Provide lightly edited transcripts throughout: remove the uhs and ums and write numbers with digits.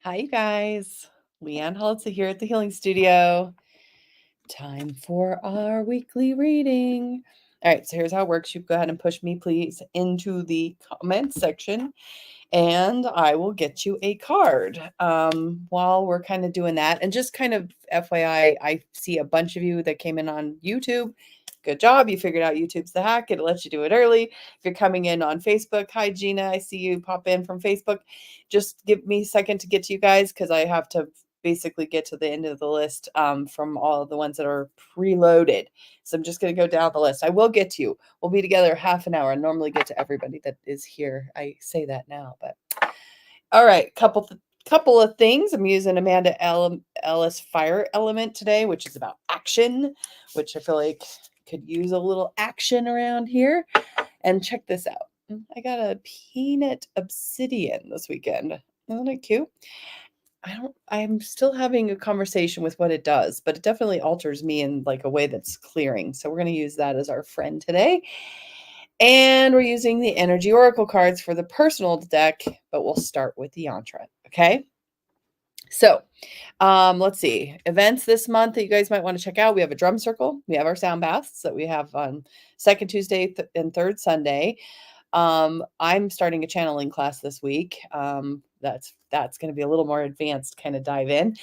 Hi, you guys. Leanne Holitza here at the Healing Studio. Time for our weekly reading. All right, so here's how it works. You go ahead and push me, please, into the comments section, and I will get you a card while we're kind of doing that. And just kind of FYI, I see a bunch of you that came in on YouTube. Good job. You figured out YouTube's the hack. It lets you do it early. If you're coming in on Facebook, hi, Gina. I see you pop in from Facebook. Just give me a second to get to you guys because I have to basically get to the end of the list from all of the ones that are preloaded. So I'm just going to go down the list. I will get to you. We'll be together half an hour. I normally get to everybody that is here. I say that now, but all right. Couple of things. I'm using Amanda Ellis Fire Element today, which is about action, which I feel like could use a little action around here. And check this out. I got a peanut obsidian this weekend. Isn't it cute? I'm still having a conversation with what it does, but it definitely alters me in like a way that's clearing. So we're going to use that as our friend today. And we're using the Energy Oracle cards for the personal deck, but we'll start with the yantra. Okay. So let's see. Events this month that you guys might want to check out. We have a drum circle. We have our sound baths that we have on second Tuesday and third Sunday. I'm starting a channeling class this week. That's going to be a little more advanced kind of dive in.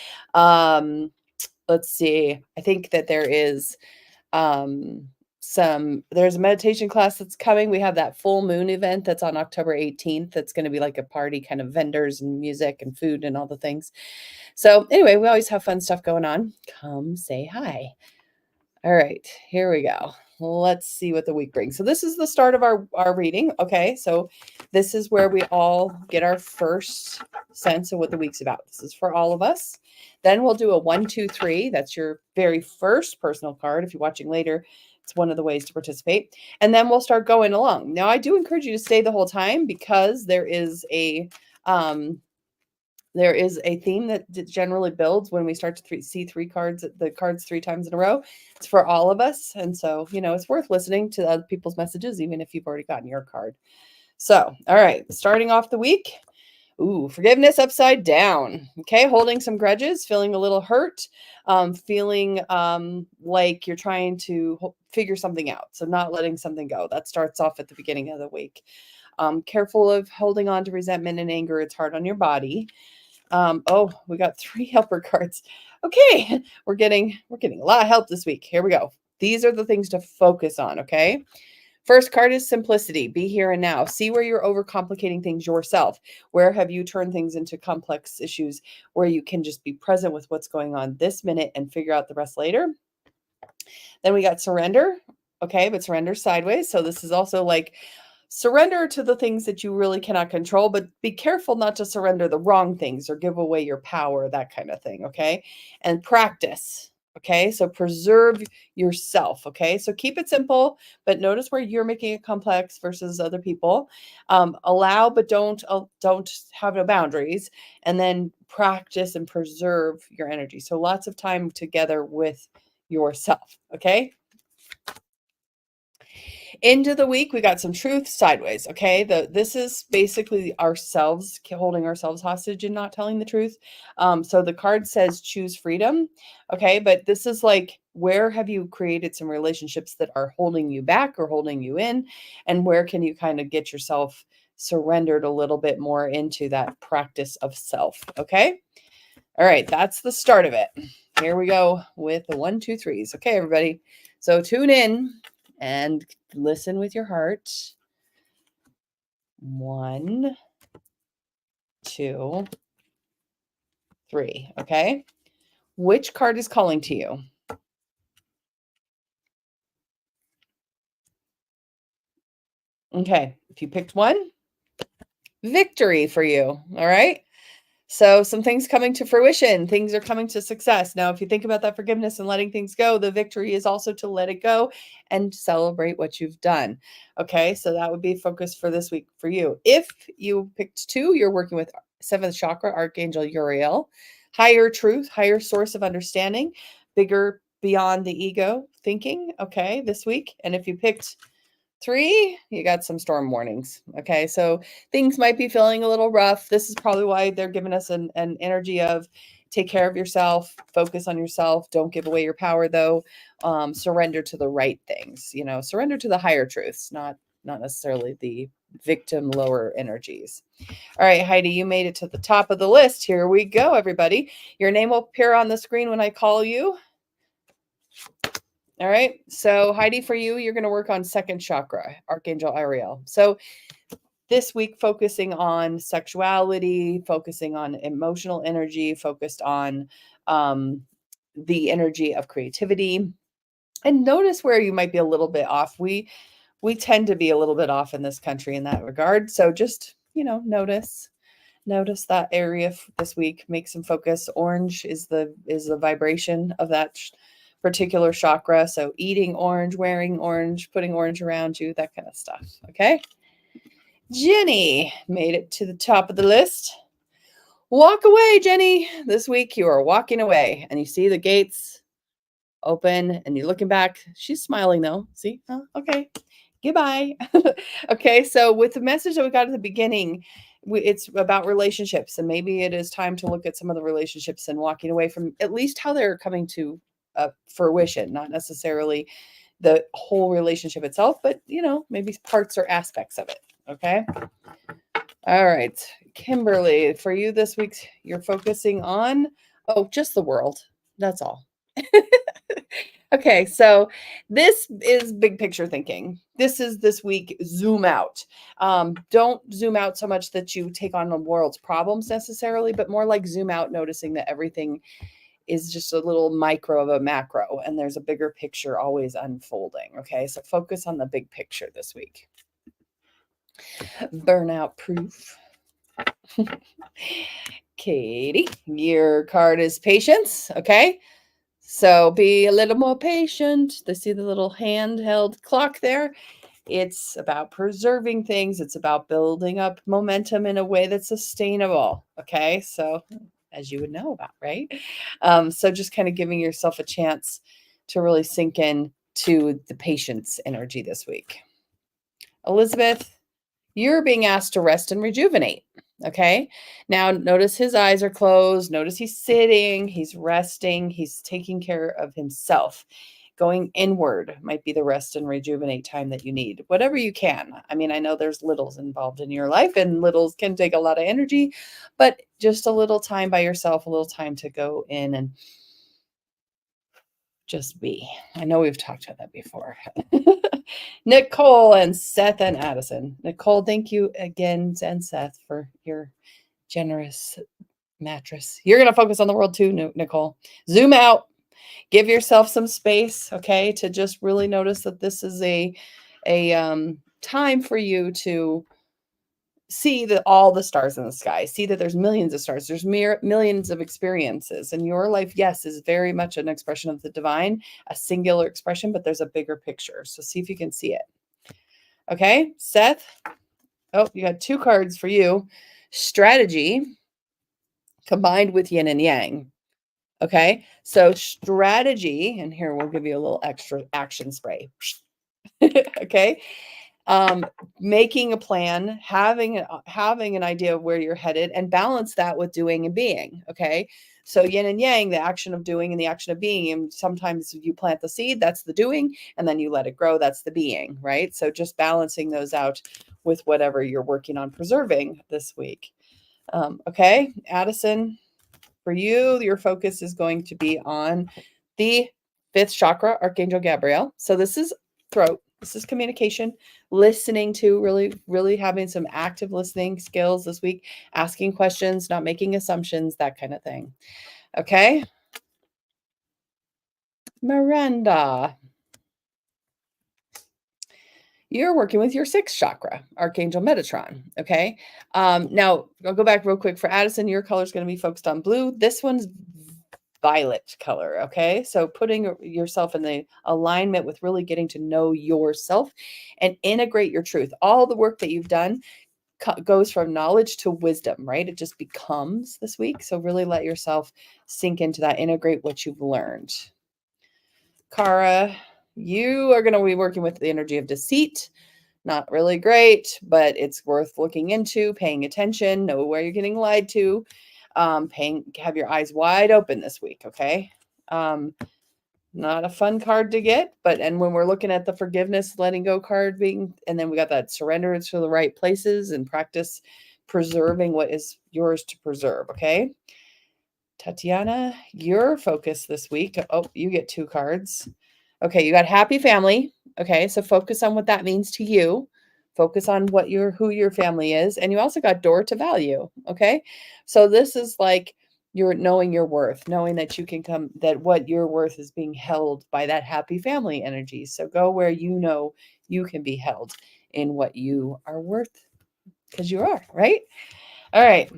Let's see. I think that there is there's a meditation class that's coming. We have that full moon event that's on October 18th. That's going to be like a party, kind of vendors and music and food and all the things. So anyway, we always have fun stuff going on. Come say hi. All right, here we go. Let's see what the week brings. So this is the start of our reading. Okay, so this is where we all get our first sense of what the week's about. This is for all of us. Then we'll do a 1, 2, 3. That's your very first personal card. If you're watching later, it's one of the ways to participate. And then we'll start going along. Now, I do encourage you to stay the whole time because there is a theme that generally builds when we start to see the cards 3 times in a row. It's for all of us. And so, it's worth listening to other people's messages, even if you've already gotten your card. So, all right, starting off the week. Ooh, forgiveness upside down. Okay, holding some grudges, feeling a little hurt, feeling like you're trying to figure something out. So not letting something go. That starts off at the beginning of the week. Careful of holding on to resentment and anger. It's hard on your body. We got 3 helper cards. Okay, we're getting a lot of help this week. Here we go. These are the things to focus on, okay? First card is simplicity. Be here and now. See where you're overcomplicating things yourself. Where have you turned things into complex issues where you can just be present with what's going on this minute and figure out the rest later? Then we got surrender. Okay, but surrender sideways. So this is also like surrender to the things that you really cannot control, but be careful not to surrender the wrong things or give away your power, that kind of thing. Okay. And practice. Okay. So preserve yourself. Okay. So keep it simple, but notice where you're making it complex versus other people. Allow, but don't have no boundaries. And then practice and preserve your energy. So lots of time together with yourself. Okay. Into the week, we got some truth sideways. Okay. This is basically ourselves holding ourselves hostage and not telling the truth. So the card says choose freedom. Okay. But this is like, where have you created some relationships that are holding you back or holding you in? And where can you kind of get yourself surrendered a little bit more into that practice of self? Okay. All right. That's the start of it. Here we go with the 1, 2, 3s. Okay, everybody. So tune in and listen with your heart. 1, 2, 3. Okay. Which card is calling to you? Okay. If you picked one, victory for you. All right. So some things coming to fruition, things are coming to success. Now, if you think about that forgiveness and letting things go, the victory is also to let it go and celebrate what you've done. Okay, so that would be focus for this week for you. If you picked 2, you're working with 7th chakra, Archangel Uriel, higher truth, higher source of understanding, bigger beyond the ego thinking. Okay, this week. And if you picked 3, you got some storm warnings. Okay, so things might be feeling a little rough. This is probably why they're giving us an energy of take care of yourself, focus on yourself, don't give away your power though. Surrender to the right things, surrender to the higher truths, not necessarily the victim lower energies. All right, Heidi, you made it to the top of the list. Here we go, everybody. Your name will appear on the screen when I call you. All right. So Heidi, for you, you're going to work on second chakra, Archangel Ariel. So this week, focusing on sexuality, focusing on emotional energy, focused on the energy of creativity. And notice where you might be a little bit off. We tend to be a little bit off in this country in that regard. So just, notice that area this week. Make some focus. Orange is the vibration of that particular chakra. So eating orange, wearing orange, putting orange around you, that kind of stuff. Okay. Jenny made it to the top of the list. Walk away, Jenny. This week you are walking away and you see the gates open and you're looking back. She's smiling though. See? Oh, okay. Goodbye. Okay. So with the message that we got at the beginning, it's about relationships, and maybe it is time to look at some of the relationships and walking away from at least how they're coming to fruition, not necessarily the whole relationship itself, but maybe parts or aspects of it. Okay. All right. Kimberly, for you this week, you're focusing on, just the world. That's all. Okay, so this is big picture thinking. This is this week, zoom out. Don't zoom out so much that you take on the world's problems necessarily, but more like zoom out, noticing that everything is just a little micro of a macro, and there's a bigger picture always unfolding. Okay, so focus on the big picture this week. Burnout proof. Katie, your card is patience. Okay, so be a little more patient. They see the little handheld clock there. It's about preserving things. It's about building up momentum in a way that's sustainable. Okay, so as you would know about, right? So just kind of giving yourself a chance to really sink in to the patience energy this week. Elizabeth, you're being asked to rest and rejuvenate. Okay. Now notice his eyes are closed. Notice he's sitting, he's resting, he's taking care of himself. Going inward might be the rest and rejuvenate time that you need. Whatever you can. I mean, I know there's littles involved in your life, and littles can take a lot of energy, but just a little time by yourself, a little time to go in and just be. I know we've talked about that before. Nicole and Seth and Addison. Nicole, thank you again, and Seth, for your generous mattress. You're going to focus on the world too, Nicole. Zoom out. Give yourself some space, okay, to just really notice that this is a time for you to see all the stars in the sky. See that there's millions of stars. There's millions of experiences. And your life, yes, is very much an expression of the divine, a singular expression, but there's a bigger picture. So see if you can see it. Okay, Seth. Oh, you got 2 cards for you. Strategy combined with yin and yang. Okay, so strategy, and here we'll give you a little extra action spray. Okay. Making a plan, having an idea of where you're headed, and balance that with doing and being. Okay. So yin and yang, the action of doing and the action of being. And sometimes you plant the seed, that's the doing, and then you let it grow, that's the being, right? So just balancing those out with whatever you're working on preserving this week. Okay. Addison, for you, your focus is going to be on the 5th chakra, Archangel Gabriel. So this is throat. This is communication, listening to, really having some active listening skills this week, asking questions, not making assumptions, that kind of thing. Okay. Miranda, you're working with your 6th chakra, Archangel Metatron. Okay. Now I'll go back real quick for Addison. Your color is going to be focused on blue. This one's violet color. Okay. So putting yourself in the alignment with really getting to know yourself and integrate your truth. All the work that you've done goes from knowledge to wisdom, right? It just becomes this week. So really let yourself sink into that, integrate what you've learned. Kara, you are going to be working with the energy of deceit. Not really great, but it's worth looking into, paying attention, know where you're getting lied to, have your eyes wide open this week, okay? Not a fun card to get, and when we're looking at the forgiveness, letting go card and then we got that surrender to the right places and practice preserving what is yours to preserve, okay? Tatiana, your focus this week. Oh, you get 2 cards. Okay, you got happy family. Okay, so focus on what that means to you. Focus on who your family is. And you also got door to value. Okay. So this is like you're knowing your worth, knowing that you can that what your worth is being held by that happy family energy. So go where you know you can be held in what you are worth, because you are, right? All right.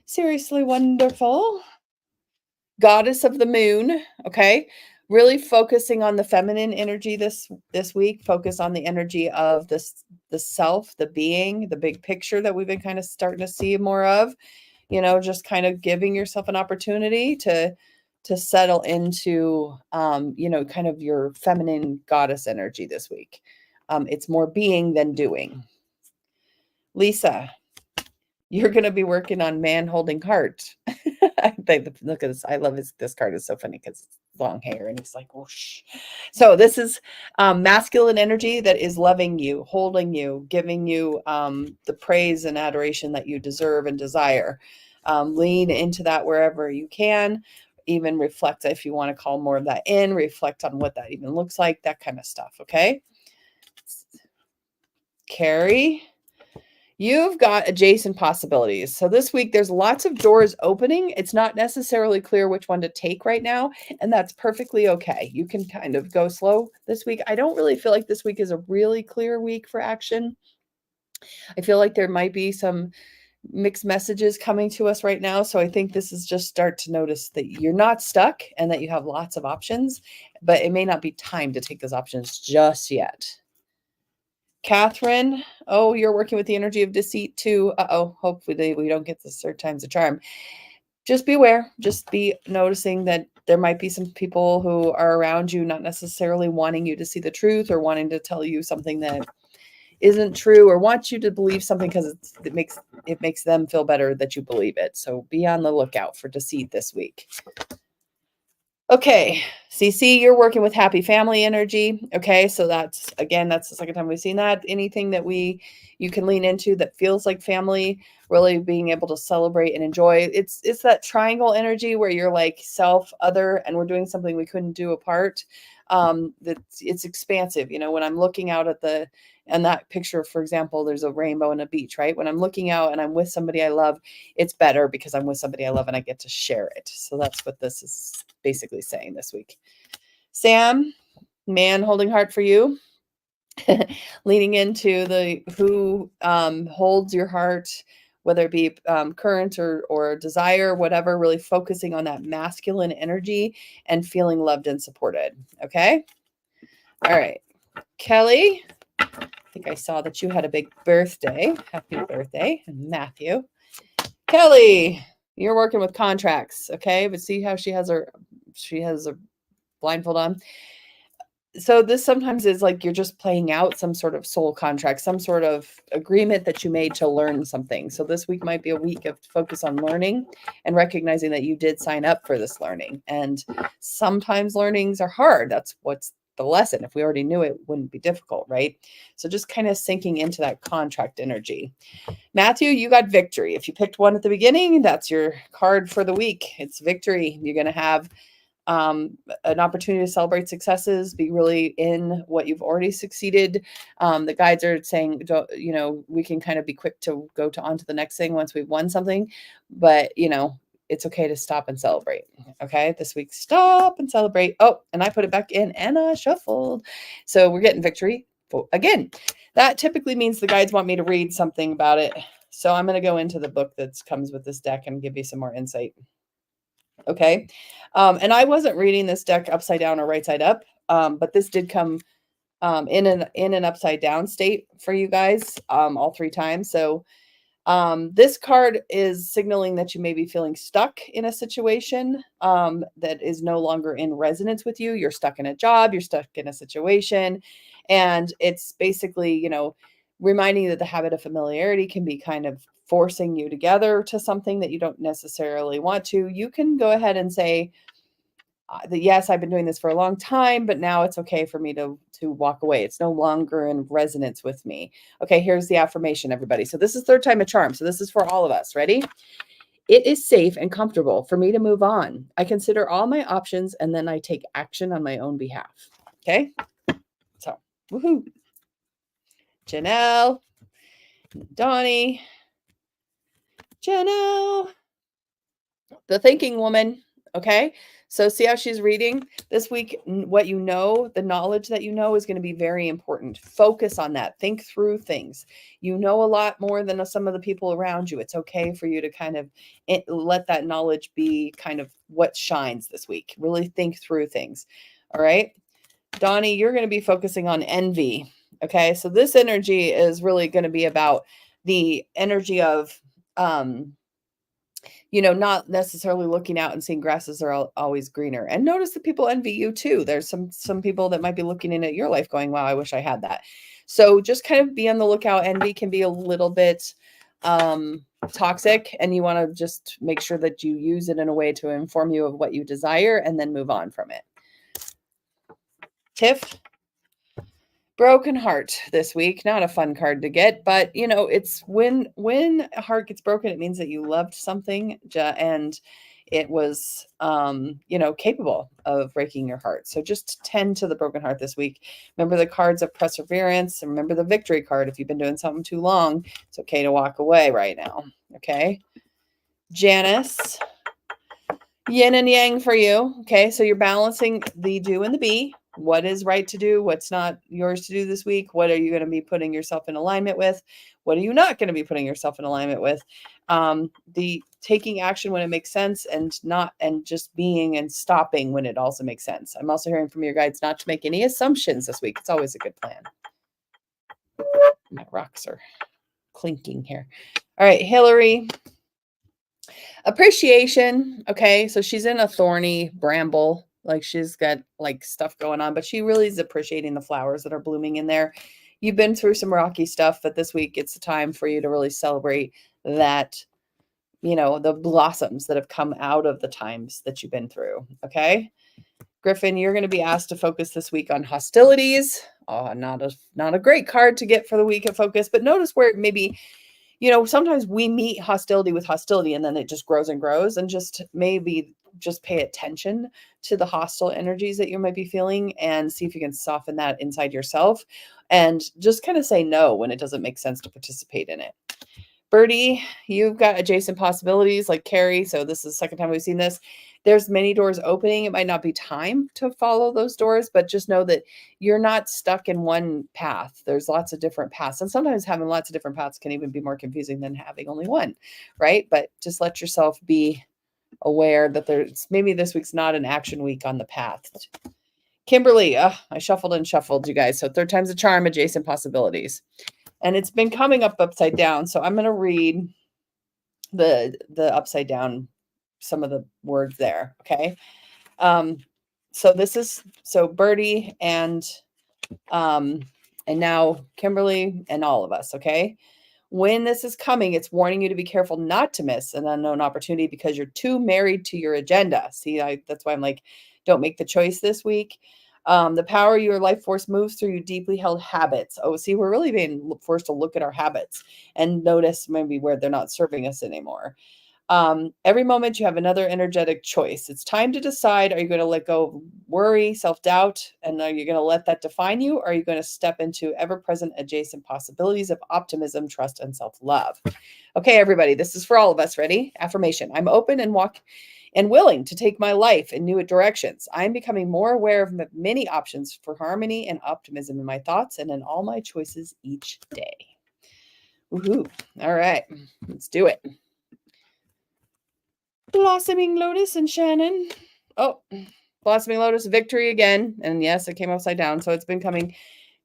Seriously wonderful. Goddess of the moon, okay? Really focusing on the feminine energy this week. Focus on the energy of the self, the being, the big picture that we've been kind of starting to see more of. Just kind of giving yourself an opportunity to settle into kind of your feminine goddess energy this week. It's more being than doing. Lisa, you're going to be working on man holding heart. Look at this. I love this card is so funny because it's long hair and it's like whoosh. So this is masculine energy that is loving you, holding you, giving you the praise and adoration that you deserve and desire. Lean into that wherever you can. Even reflect, if you want to call more of that in, reflect on what that even looks like, that kind of stuff. Okay. Carrie, you've got adjacent possibilities. So this week, there's lots of doors opening. It's not necessarily clear which one to take right now, and that's perfectly okay. You can kind of go slow this week. I don't really feel like this week is a really clear week for action. I feel like there might be some mixed messages coming to us right now. So I think this is just start to notice that you're not stuck and that you have lots of options, but it may not be time to take those options just yet. Catherine, oh, you're working with the energy of deceit too. Uh-oh, hopefully we don't get this third time's a charm. Just be aware. Just be noticing that there might be some people who are around you not necessarily wanting you to see the truth or wanting to tell you something that isn't true or want you to believe something because it makes them feel better that you believe it. So be on the lookout for deceit this week. Okay, CC, you're working with happy family energy. Okay, so that's the second time we've seen that. Anything that you can lean into that feels like family, really being able to celebrate and enjoy. It's that triangle energy where you're like self, other, and we're doing something we couldn't do apart. That it's expansive. When I'm looking out and that picture, for example, there's a rainbow and a beach, right? When I'm looking out and I'm with somebody I love, it's better because I'm with somebody I love and I get to share it. So that's what this is basically saying this week. Sam, man holding heart for you. Leaning into who holds your heart, whether it be current or desire, whatever, really focusing on that masculine energy and feeling loved and supported. Okay. All right. Kelly, I think I saw that you had a big birthday. Happy birthday, Matthew. Kelly, you're working with contracts. Okay. But see how she has a blindfold on. So this sometimes is like you're just playing out some sort of soul contract, some sort of agreement that you made to learn something. So this week might be a week of focus on learning and recognizing that you did sign up for this learning. And sometimes learnings are hard. That's what's the lesson. If we already knew it, wouldn't be difficult, right? So just kind of sinking into that contract energy. Matthew, you got victory. If you picked one at the beginning, that's your card for the week. It's victory. You're going to have an opportunity to celebrate successes, be really in what you've already succeeded. The guides are saying, we can kind of be quick to go on to the next thing once we've won something, but it's okay to stop and celebrate. Okay. This week, stop and celebrate. Oh, and I put it back in and I shuffled. So we're getting victory again. That typically means the guides want me to read something about it. So I'm going to go into the book that comes with this deck and give you some more insight. Okay. And I wasn't reading this deck upside down or right side up, but this did come in an upside down state for you guys all 3 times. So this card is signaling that you may be feeling stuck in a situation that is no longer in resonance with you. You're stuck in a job, you're stuck in a situation, And it's basically, reminding you that the habit of familiarity can be kind of forcing you together to something that you don't necessarily want to. You can go ahead and say that, yes, I've been doing this for a long time, but now it's okay for me to walk away. It's no longer in resonance with me. Okay, here's the affirmation, everybody. So this is third time a charm. So this is for all of us. Ready? It is safe and comfortable for me to move on. I consider all my options and then I take action on my own behalf. Okay? So, woohoo. Janelle, Donnie, Janelle, the thinking woman. Okay? So see how she's reading this week. What you know, the knowledge that you know is going to be very important. Focus on that. Think through things. You know a lot more than some of the people around you. It's okay for you to kind of let that knowledge be kind of what shines this week. Really think through things. All right. Donnie, you're going to be focusing on envy. Okay. So this energy is really going to be about the energy of, not necessarily looking out and seeing grasses are always greener. And notice that people envy you too. There's some people that might be looking in at your life going, wow, I wish I had that. So just kind of be on the lookout. Envy can be a little bit toxic, and you want to just make sure that you use it in a way to inform you of what you desire and then move on from it. Tiff, broken heart this week. Not a fun card to get, but it's when a heart gets broken, it means that you loved something and it was capable of breaking your heart. So just tend to the broken heart this week. Remember the cards of perseverance, and remember the victory card. If you've been doing something too long, it's okay to walk away right now. Okay. Janice, yin and yang for you. Okay. So you're balancing the do and the be. What is right to do? What's not yours to do this week? What are you going to be putting yourself in alignment with? What are you not going to be putting yourself in alignment with? The taking action when it makes sense, and just being and stopping when it also makes sense. I'm also hearing from your guides not to make any assumptions this week. It's always a good plan. My rocks are clinking here. All right, Hillary. Appreciation. Okay, so she's in a thorny bramble. Like she's got like stuff going on, but she really is appreciating the flowers that are blooming in there. You've been through some rocky stuff, but this week it's the time for you to really celebrate that, the blossoms that have come out of the times that you've been through. Okay. Griffin, you're going to be asked to focus this week on hostilities. Oh, not a great card to get for the week of focus, but notice where maybe sometimes we meet hostility with hostility and then it just grows and grows, and just pay attention to the hostile energies that you might be feeling and see if you can soften that inside yourself and just kind of say no when it doesn't make sense to participate in it. Birdie, you've got adjacent possibilities like Carrie. So this is the second time we've seen this. There's many doors opening. It might not be time to follow those doors, but just know that you're not stuck in one path. There's lots of different paths. And sometimes having lots of different paths can even be more confusing than having only one, right? But just let yourself be aware that there's maybe this week's not an action week on the path. Kimberly, I shuffled and shuffled, you guys. So third time's a charm, adjacent possibilities. And it's been coming up upside down. So I'm going to read the upside down, some of the words there. Okay. So Birdie and now Kimberly and all of us. Okay. When this is coming, it's warning you to be careful not to miss an unknown opportunity because you're too married to your agenda. See, that's why I'm like, don't make the choice this week. The power of your life force moves through your deeply held habits. Oh, see, we're really being forced to look at our habits and notice maybe where they're not serving us anymore. Every moment you have another energetic choice. It's time to decide, are you going to let go of worry, self-doubt, and are you going to let that define you? Or are you going to step into ever-present adjacent possibilities of optimism, trust, and self-love? Okay, everybody, this is for all of us. Ready? Affirmation. I'm open and willing to take my life in new directions. I'm becoming more aware of many options for harmony and optimism in my thoughts and in all my choices each day. Woohoo. All right, let's do it. Blossoming Lotus and Shannon. Oh, Blossoming Lotus, victory again. And yes, it came upside down. So it's been coming.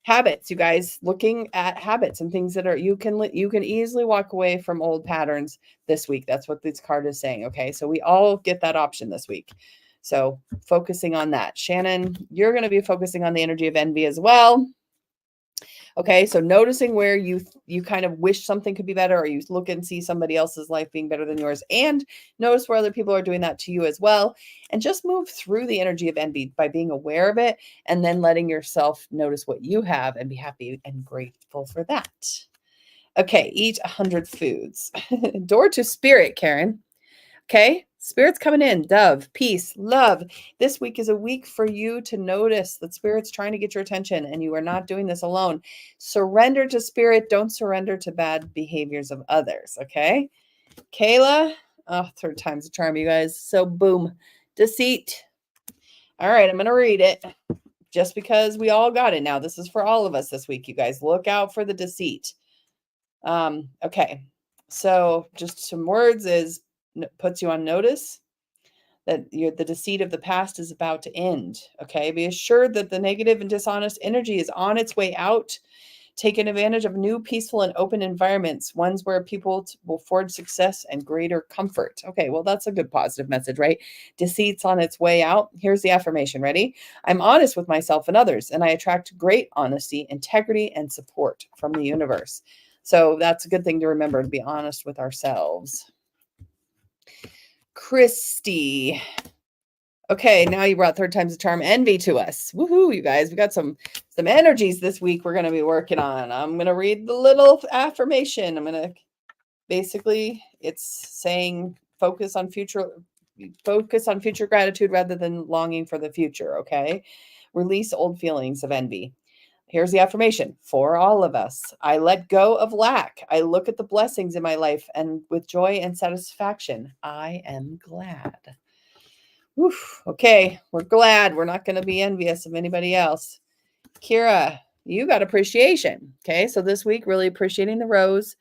Habits, you guys, looking at habits and things that are, you can easily walk away from old patterns this week. That's what this card is saying. Okay. So we all get that option this week. So focusing on that. Shannon, you're going to be focusing on the energy of envy as well. Okay, so noticing where you kind of wish something could be better, or you look and see somebody else's life being better than yours, and notice where other people are doing that to you as well, and just move through the energy of envy by being aware of it and then letting yourself notice what you have and be happy and grateful for that. Okay, eat 100 foods. Door to spirit, Karen. Okay, spirit's coming in. Dove, peace, love. This week is a week for you to notice that spirit's trying to get your attention and you are not doing this alone. Surrender to spirit. Don't surrender to bad behaviors of others. Okay, Kayla. Oh, third time's a charm, you guys. So boom, deceit. All right, I'm going to read it just because we all got it now. This is for all of us this week, you guys. Look out for the deceit. Okay, so just some words is puts you on notice that the deceit of the past is about to end. Okay, be assured that the negative and dishonest energy is on its way out. Taking advantage of new, peaceful, and open environments, ones where people will forge success and greater comfort. Okay, well, that's a good positive message, right? Deceit's on its way out. Here's the affirmation. Ready? I'm honest with myself and others, and I attract great honesty, integrity, and support from the universe. So that's a good thing to remember, to be honest with ourselves. Christy. Okay, now you brought third time's a charm envy to us. Woohoo, you guys. We got some energies this week we're going to be working on. I'm going to read the little affirmation. I'm going to basically, it's saying focus on future gratitude rather than longing for the future, okay? Release old feelings of envy. Here's the affirmation for all of us. I let go of lack. I look at the blessings in my life and with joy and satisfaction, I am glad. Oof, okay, we're glad. We're not going to be envious of anybody else. Kira, you got appreciation. Okay, so this week, really appreciating the rose,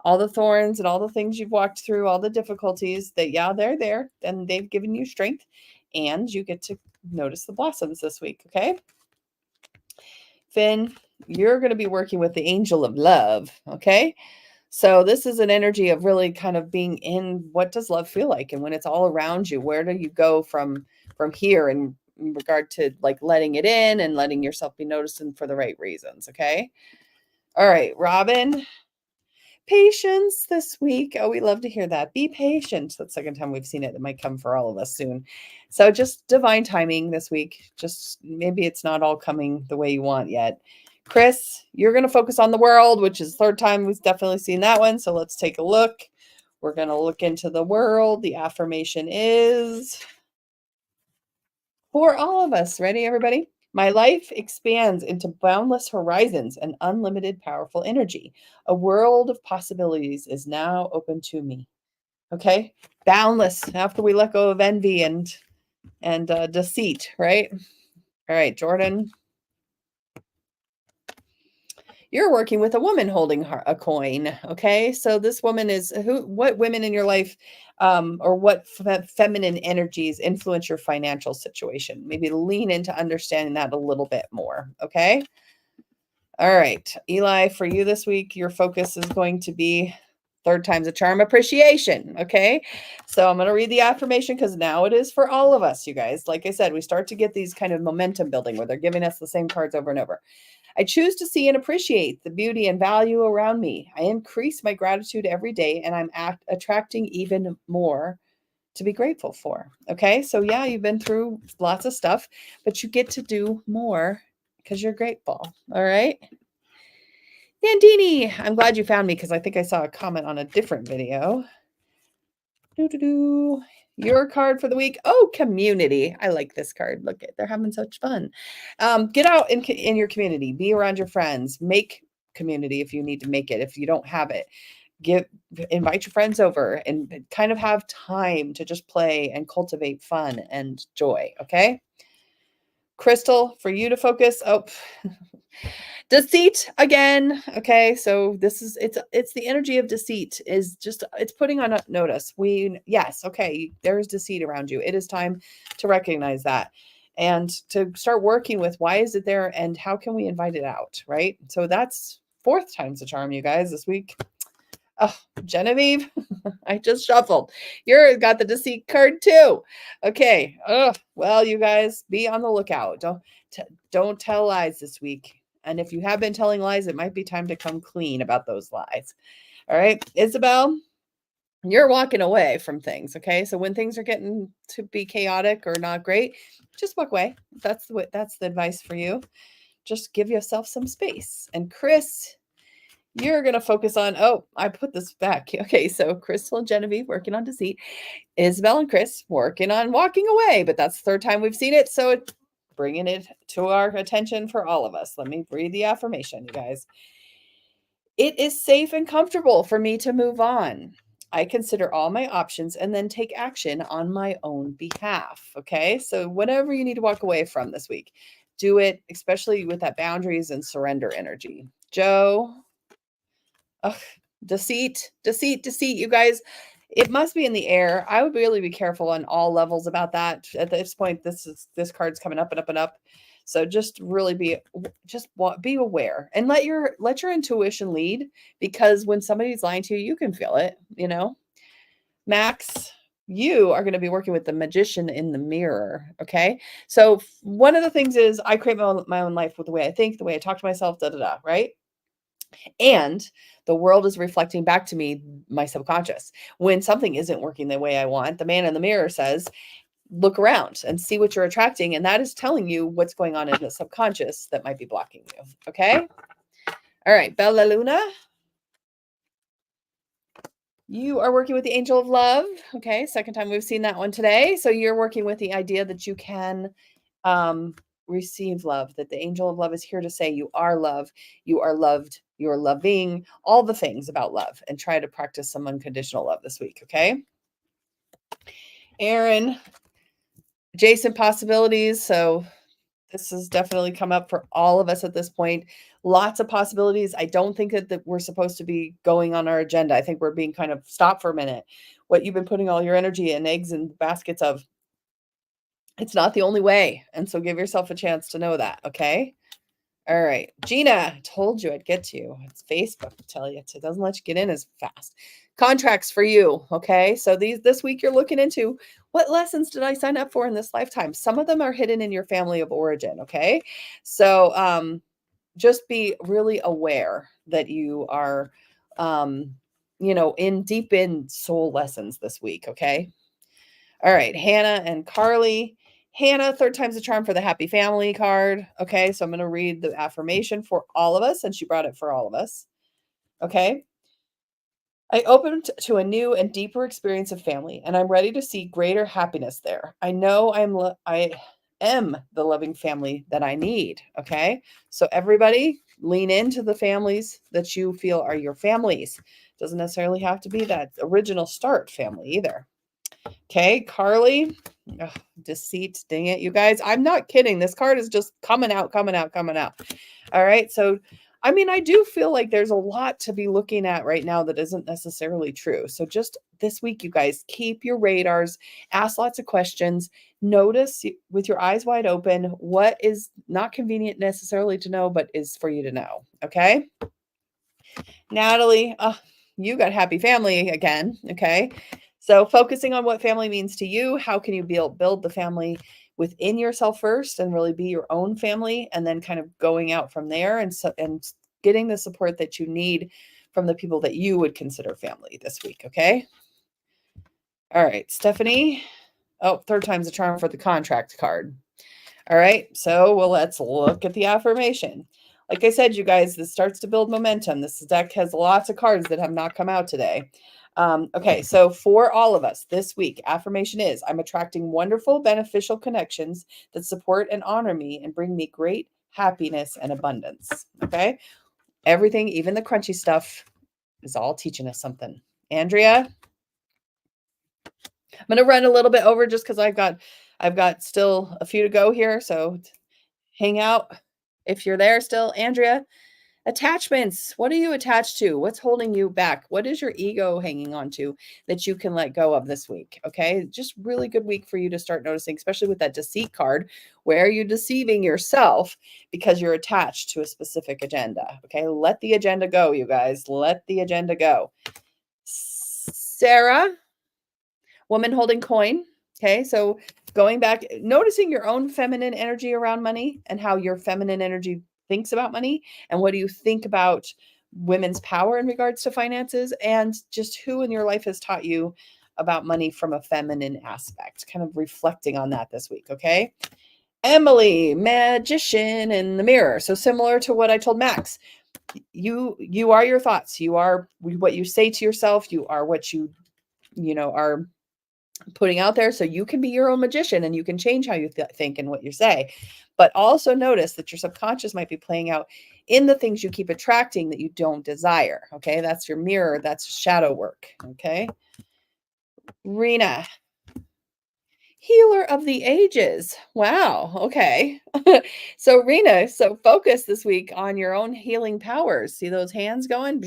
all the thorns and all the things you've walked through, all the difficulties that, yeah, they're there, and they've given you strength, and you get to notice the blossoms this week, okay? Finn, you're going to be working with the angel of love, okay? So this is an energy of really kind of being in what does love feel like, and when it's all around you, where do you go from here in regard to like letting it in and letting yourself be noticed and for the right reasons. Okay. All right, Robin. Patience this week. Oh, we love to hear that. Be patient. That's the second time we've seen it. It might come for all of us soon. So just divine timing this week. Just maybe it's not all coming the way you want yet. Chris, you're going to focus on the world, which is third time we've definitely seen that one. So let's take a look. We're going to look into the world. The affirmation is for all of us. Ready, everybody? My life expands into boundless horizons and unlimited powerful energy. A world of possibilities is now open to me. Okay? Boundless after we let go of envy and deceit, right? All right, Jordan. You're working with a woman holding a coin. Okay, so this woman is what women in your life or what feminine energies influence your financial situation? Maybe lean into understanding that a little bit more. Okay. All right, Eli, for you this week, your focus is going to be third time's a charm, appreciation. Okay, so I'm going to read the affirmation because now it is for all of us, you guys. Like I said, we start to get these kind of momentum building where they're giving us the same cards over and over. I choose to see and appreciate the beauty and value around me. I increase my gratitude every day, and I'm attracting even more to be grateful for. Okay, so yeah, you've been through lots of stuff, but you get to do more because you're grateful. All right. Nandini, I'm glad you found me because I think I saw a comment on a different video. Your card for the week. Oh, community. I like this card. Look, they're having such fun. Get out in your community. Be around your friends. Make community if you need to make it. If you don't have it, invite your friends over and kind of have time to just play and cultivate fun and joy. Okay. Crystal, for you to focus. Oh, deceit again. Okay, so this is it's the energy of deceit is just it's putting on a notice. Yes, okay, there's deceit around you. It is time to recognize that and to start working with why is it there and how can we invite it out, right? So that's fourth time's the charm, you guys, this week. Oh, Genevieve, I just shuffled. You're got the deceit card too. Okay. Oh, well, you guys be on the lookout. Don't tell lies this week. And if you have been telling lies, it might be time to come clean about those lies. All right, Isabel, you're walking away from things. Okay. So when things are getting to be chaotic or not great, just walk away. That's the advice for you. Just give yourself some space. And Chris, you're going to focus on, oh, I put this back. Okay. So Crystal and Genevieve working on deceit. Isabel and Chris working on walking away, but that's the third time we've seen it. So it's bringing it to our attention for all of us. Let me read the affirmation, you guys. It is safe and comfortable for me to move on. I consider all my options and then take action on my own behalf. Okay. So, whatever you need to walk away from this week, do it, especially with that boundaries and surrender energy. Joe, ugh, deceit. You guys, it must be in the air. I would really be careful on all levels about that. At this point, this card's coming up and up and up. So just really be aware and let your intuition lead, because when somebody's lying to you, you can feel it, Max, you are going to be working with the magician in the mirror. Okay. So one of the things is I create my own life with the way I think, the way I talk to myself, right? And the world is reflecting back to me my subconscious. When something isn't working the way I want, the man in the mirror says, look around and see what you're attracting. And that is telling you what's going on in the subconscious that might be blocking you. Okay. All right. Bella Luna, you are working with the angel of love. Okay. Second time we've seen that one today. So you're working with the idea that you can receive love, that the angel of love is here to say you are love, you are loved, you're loving, all the things about love, and try to practice some unconditional love this week. Okay. Aaron, Jason, possibilities. So this has definitely come up for all of us at this point. Lots of possibilities. I don't think that we're supposed to be going on our agenda. I think we're being kind of stopped for a minute. What you've been putting all your energy and eggs in baskets of, it's not the only way. And so give yourself a chance to know that. Okay. All right. Gina, I told you I'd get to you. It's Facebook, I tell you. It doesn't let you get in as fast. Contracts for you. Okay. So this week you're looking into, what lessons did I sign up for in this lifetime? Some of them are hidden in your family of origin. Okay. So just be really aware that you are deep in soul lessons this week. Okay. All right. Hannah and Carly. Hannah, third time's a charm for the happy family card. Okay, so I'm going to read the affirmation for all of us, and she brought it for all of us. Okay. I opened to a new and deeper experience of family, and I'm ready to see greater happiness there. I know I am the loving family that I need. Okay. So everybody lean into the families that you feel are your families. Doesn't necessarily have to be that original start family either. Okay, Carly. Ugh, deceit. Dang it, you guys. I'm not kidding. This card is just coming out. All right. So, I do feel like there's a lot to be looking at right now that isn't necessarily true. So, just this week, you guys, keep your radars, ask lots of questions, notice with your eyes wide open what is not convenient necessarily to know, but is for you to know. Okay. Natalie, you got happy family again. Okay. So focusing on what family means to you, how can you build the family within yourself first and really be your own family, and then kind of going out from there and getting the support that you need from the people that you would consider family this week. Okay. All right, Stephanie. Oh, third time's a charm for the contract card. All right. So, let's look at the affirmation. Like I said, you guys, this starts to build momentum. This deck has lots of cards that have not come out today. Okay, so for all of us this week, affirmation is, I'm attracting wonderful, beneficial connections that support and honor me and bring me great happiness and abundance. Okay, everything, even the crunchy stuff, is all teaching us something. Andrea, I'm going to run a little bit over just because I've got still a few to go here. So hang out if you're there still. Andrea, attachments. What are you attached to? What's holding you back? What is your ego hanging on to that you can let go of this week? Okay. Just really good week for you to start noticing, especially with that deceit card. Where are you deceiving yourself because you're attached to a specific agenda? Okay. Let the agenda go, you guys. Let the agenda go. Sarah, woman holding coin. Okay. So going back, noticing your own feminine energy around money and how your feminine energy thinks about money, and what do you think about women's power in regards to finances, and just who in your life has taught you about money from a feminine aspect, kind of reflecting on that this week. Okay. Emily, magician in the mirror. So similar to what I told Max, you are your thoughts. You are what you say to yourself. You are what are putting out there. So you can be your own magician and you can change how you think and what you say. But also notice that your subconscious might be playing out in the things you keep attracting that you don't desire. Okay. That's your mirror. That's shadow work. Okay. Rena, healer of the ages. Wow. Okay. So Rena, so focus this week on your own healing powers. See those hands going?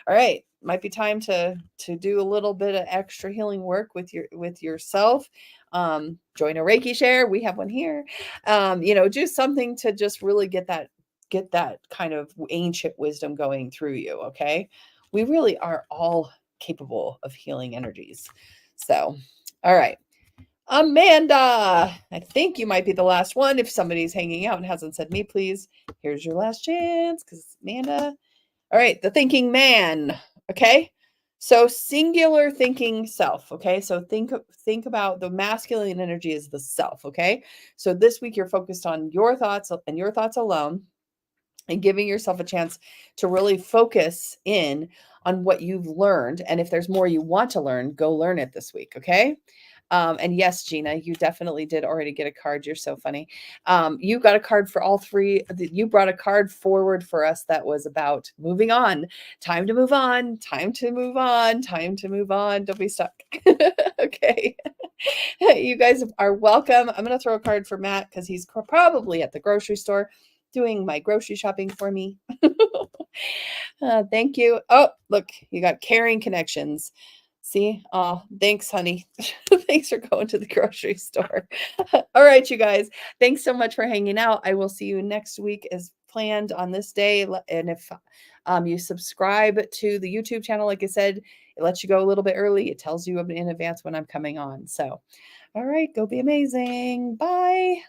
All right. Might be time to do a little bit of extra healing work with yourself. Join a Reiki share. We have one here. Do something to just really get that kind of ancient wisdom going through you. Okay. We really are all capable of healing energies. So, all right. Amanda, I think you might be the last one. If somebody's hanging out and hasn't said me, please, here's your last chance because Amanda. All right, the thinking man. Okay. So singular thinking self. Okay. So think about the masculine energy as the self. Okay. So this week you're focused on your thoughts and your thoughts alone, and giving yourself a chance to really focus in on what you've learned. And if there's more you want to learn, go learn it this week. Okay. And yes, Gina, you definitely did already get a card. You're so funny. You got a card for all three. You brought a card forward for us that was about moving on. Time to move on. Time to move on. Time to move on. Don't be stuck. Okay. You guys are welcome. I'm going to throw a card for Matt because he's probably at the grocery store doing my grocery shopping for me. Thank you. Oh, look, you got caring connections. See? Oh, thanks, honey. Thanks for going to the grocery store. All right, you guys. Thanks so much for hanging out. I will see you next week as planned on this day. And if you subscribe to the YouTube channel, like I said, it lets you go a little bit early. It tells you in advance when I'm coming on. So, all right, go be amazing. Bye.